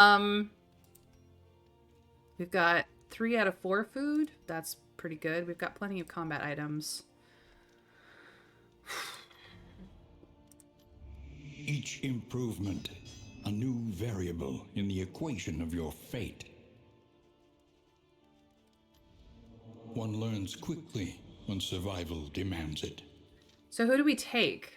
Um, we've got 3 out of 4 food. That's pretty good. We've got plenty of combat items. Each improvement, a new variable in the equation of your fate. One learns quickly when survival demands it. So who do we take?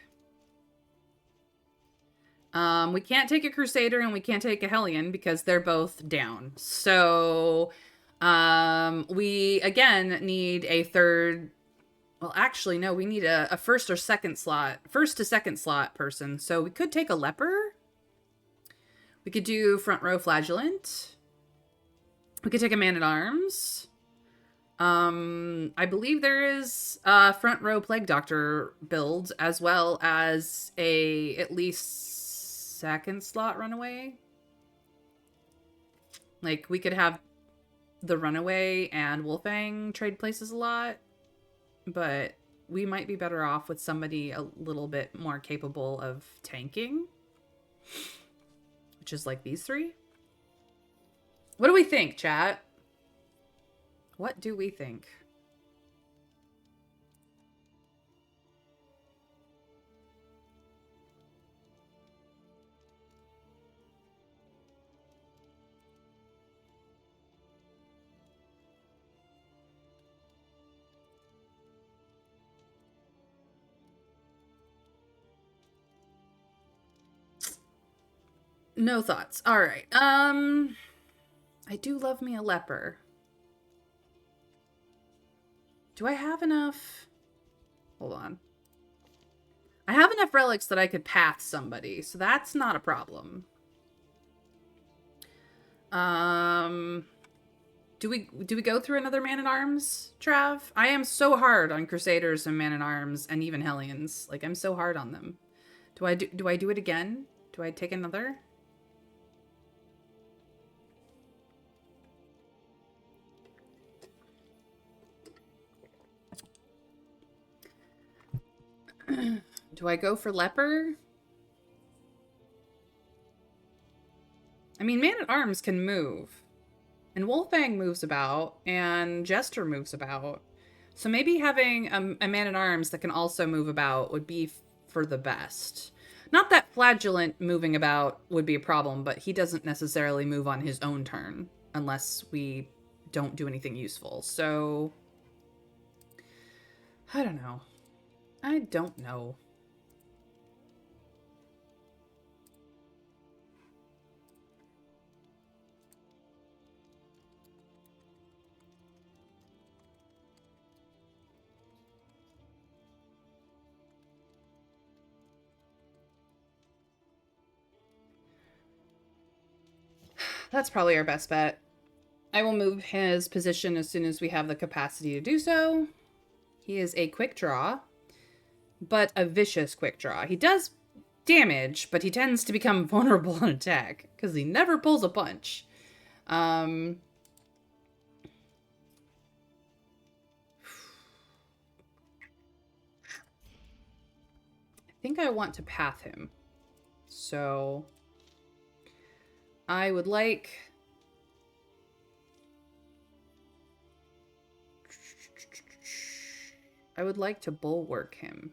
We can't take a Crusader and we can't take a Hellion because they're both down. So, we again need a third. Well, actually, no, we need a first or second slot, first to second slot person. So we could take a Leper. We could do front row Flagellant. We could take a Man at Arms. I believe there is a front row Plague Doctor build as well as a at least second slot Runaway. Like we could have the Runaway and Wolfang trade places a lot, but we might be better off with somebody a little bit more capable of tanking, which is like these 3. What do we think, chat? What do we think? No thoughts. All right. I do love me a Leper. Do I have enough? Hold on. I have enough relics that I could path somebody, so that's not a problem. Do we go through another Man at Arms, Trav? I am so hard on Crusaders and Man at Arms and even Hellions. Like I'm so hard on them. Do I do it again? Do I take another? Do I go for Leper? I mean, Man at Arms can move. And Wolfang moves about, and Jester moves about. So maybe having a Man at Arms that can also move about would be for the best. Not that Flagellant moving about would be a problem, but he doesn't necessarily move on his own turn unless we don't do anything useful. So, I don't know. I don't know. That's probably our best bet. I will move his position as soon as we have the capacity to do so. He is a quick draw, but a vicious quick draw. He does damage, but he tends to become vulnerable on attack because he never pulls a punch. I think I want to path him. So I would like to bulwark him.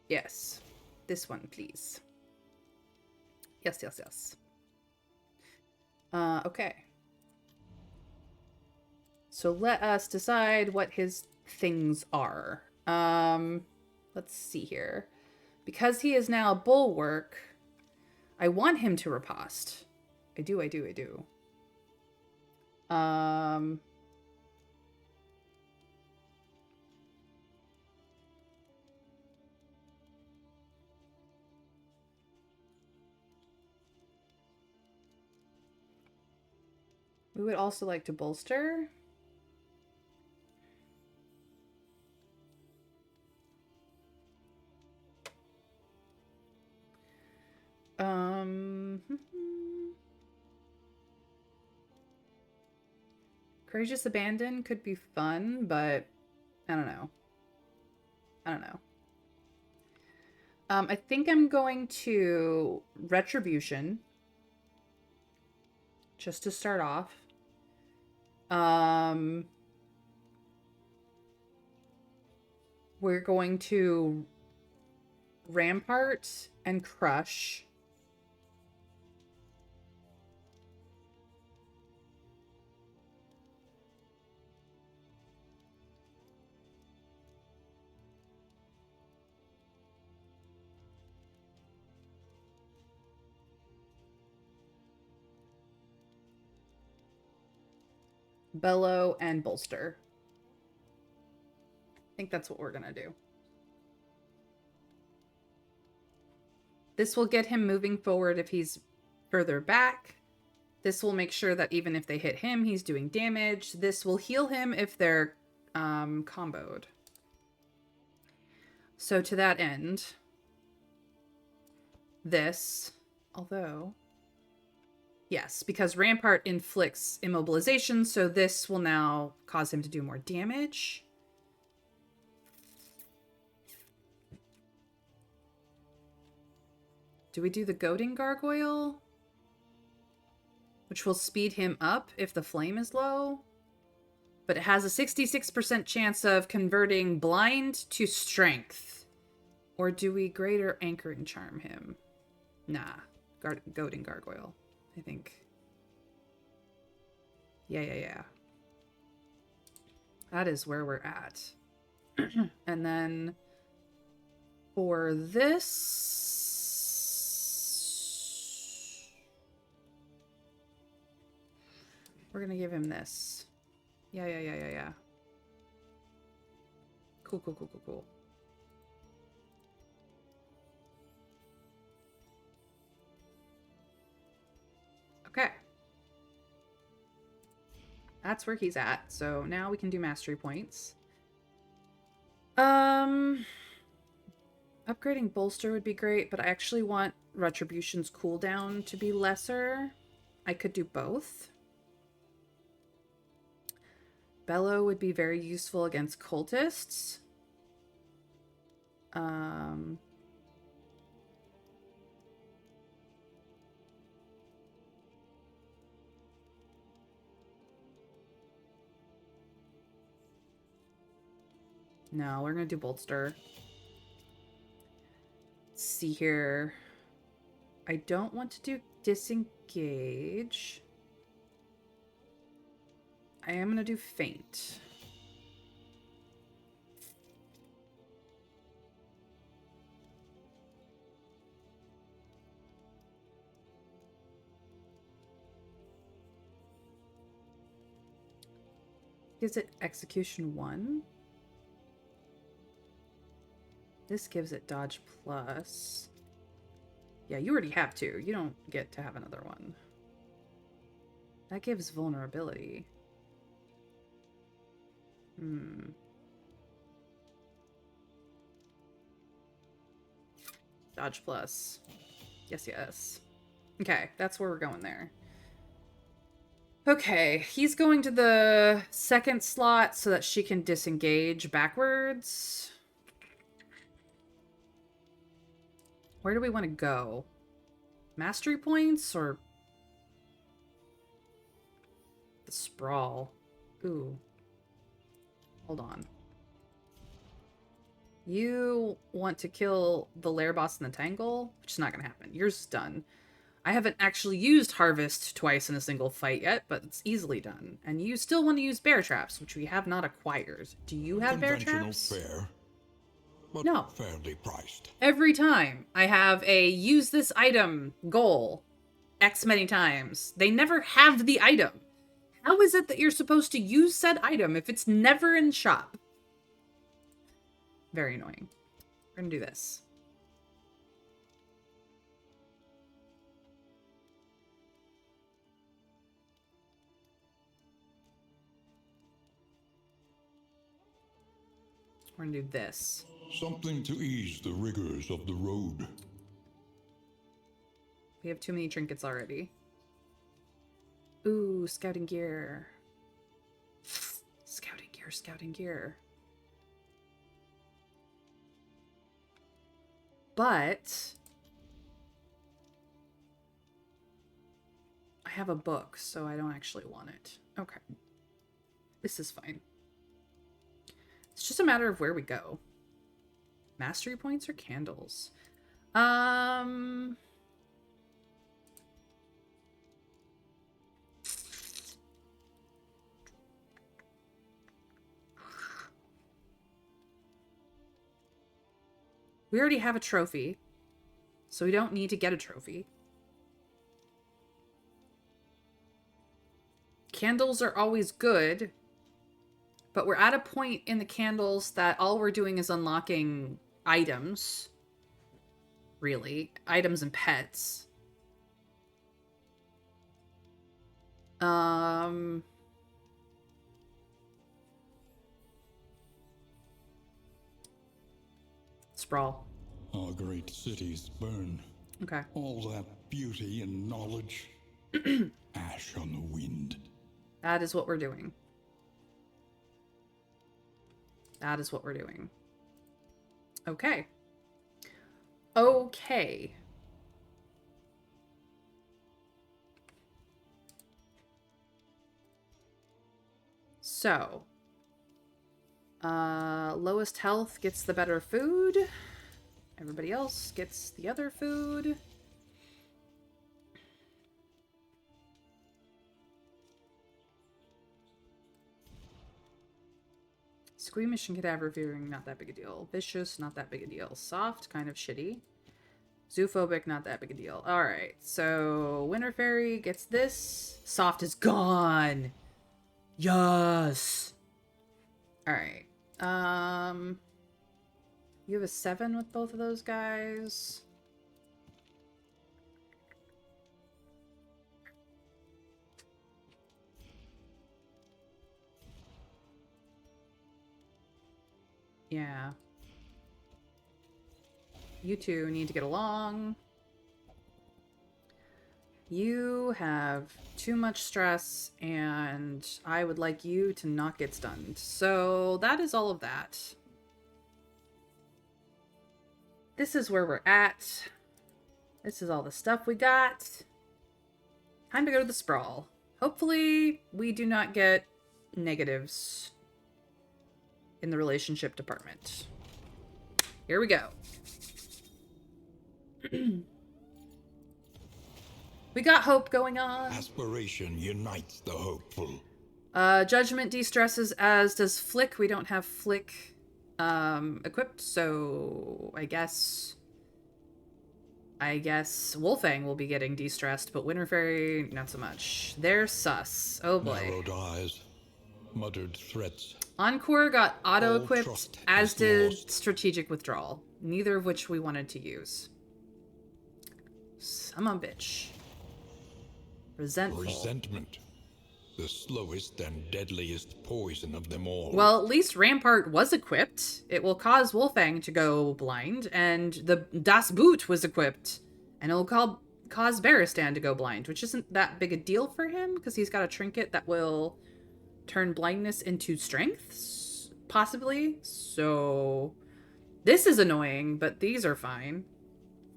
Yes. This one, please. Yes, yes, yes. Okay. So let us decide what his things are. Let's see here. Because he is now bulwark, I want him to riposte. I do. We would also like to bolster. Courageous Abandon could be fun, but I don't know. I think I'm going to Retribution just to start off. We're going to Rampart and Crush. Bellow and Bolster. I think that's what we're gonna do. This will get him moving forward if he's further back. This will make sure that even if they hit him, he's doing damage. This will heal him if they're comboed. So to that end, this, although, yes, because Rampart inflicts immobilization, so this will now cause him to do more damage. Do we do the Goading Gargoyle? Which will speed him up if the flame is low. But it has a 66% chance of converting blind to strength. Or do we greater anchoring charm him? Nah. Goading Gargoyle, I think. Yeah. That is where we're at. And then for this... we're going to give him this. Yeah. Cool. Okay. That's where he's at. So now we can do mastery points. Upgrading Bolster would be great, but I actually want Retribution's cooldown to be lesser. I could do both. Bellow would be very useful against cultists. No, we're gonna do Bolster. Let's see here. I don't want to do Disengage. I am gonna do Faint. Gives it Execution 1. This gives it Dodge Plus. Yeah, you already have 2. You don't get to have another one. That gives Vulnerability. Dodge Plus. Yes. Okay, that's where we're going there. Okay, he's going to the second slot so that she can disengage backwards. Where do we want to go? Mastery points or the sprawl? Ooh. Hold on. You want to kill the lair boss in the tangle? Which is not going to happen. Yours is done. I haven't actually used Harvest twice in a single fight yet, but it's easily done. And you still want to use bear traps, which we have not acquired. Do you have bear traps? Fare, but no. Fairly priced. Every time I have a use this item goal X many times, they never have the item. How is it that you're supposed to use said item if it's never in shop? Very annoying. We're gonna do this. We're gonna do this. Something to ease the rigors of the road. We have too many trinkets already. Ooh, scouting gear. Scouting gear. But I have a book, so I don't actually want it. Okay. This is fine. It's just a matter of where we go. Mastery points or candles? We already have a trophy, so we don't need to get a trophy. Candles are always good, but we're at a point in the candles that all we're doing is unlocking items. Really. Items and pets. Sprawl. Our great cities burn. Okay. All that beauty and knowledge. Ash on the wind. That is what we're doing. That is what we're doing. Okay. Okay. So, lowest health gets the better food. Everybody else gets the other food. Squeamish and cadaver viewing, not that big a deal. Vicious, not that big a deal. Soft, kind of shitty. Zoophobic, not that big a deal. Alright, so Winter Fairy gets this. Soft is gone. Yes. Alright. You have a 7 with both of those guys. Yeah. You two need to get along. You have too much stress, and I would like you to not get stunned. So that is all of that. This is where we're at. This is all the stuff we got. Time to go to the sprawl. Hopefully, we do not get negatives in the relationship department. Here we go. We got hope going on. Aspiration unites the hopeful. Judgment de-stresses, as does Flick. We don't have Flick equipped, so I guess Wolfang will be getting de-stressed, but Winter Fairy, not so much. They're sus. Oh boy. Narrowed eyes, muttered threats. Encore got auto-equipped, trust as is did lost. Strategic Withdrawal. Neither of which we wanted to use. Son of a bitch. Resentful. Resentment. The slowest and deadliest poison of them all. Well, at least Rampart was equipped. It will cause Wolfang to go blind, and the Das Boot was equipped. And it will cause Baristan to go blind, which isn't that big a deal for him, because he's got a trinket that will turn blindness into strength, possibly. So, this is annoying, but these are fine.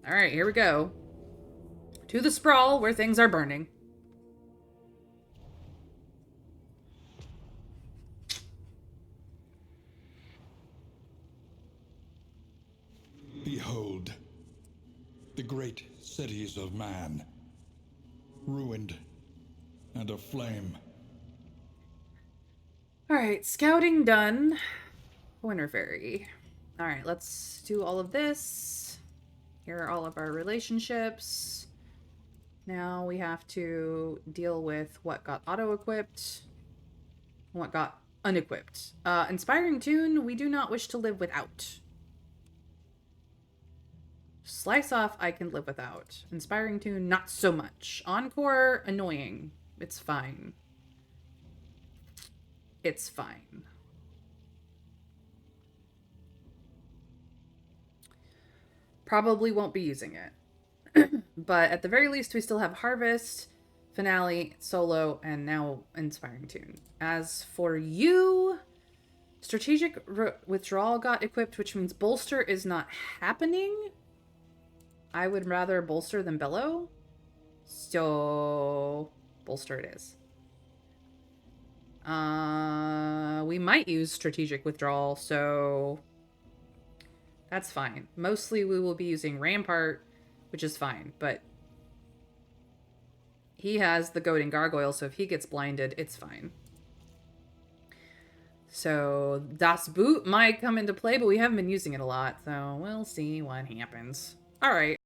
Alright, here we go. To the sprawl, where things are burning. Behold, the great cities of man, ruined and aflame. Alright, scouting done. Winter Fairy. Alright, let's do all of this. Here are all of our relationships. Now we have to deal with what got auto-equipped, what got unequipped. Inspiring Tune, we do not wish to live without. Slice Off, I can live without. Inspiring Tune, not so much. Encore, annoying. It's fine. It's fine. Probably won't be using it. But at the very least, we still have Harvest, Finale, Solo, and now Inspiring Tune. As for you, Strategic Withdrawal got equipped, which means Bolster is not happening. I would rather bolster than bellow. So bolster it is. We might use strategic withdrawal, so that's fine. Mostly we will be using rampart, which is fine, but he has the goading gargoyle, so if he gets blinded, it's fine. So Das Boot might come into play, but we haven't been using it a lot, so we'll see what happens. All right.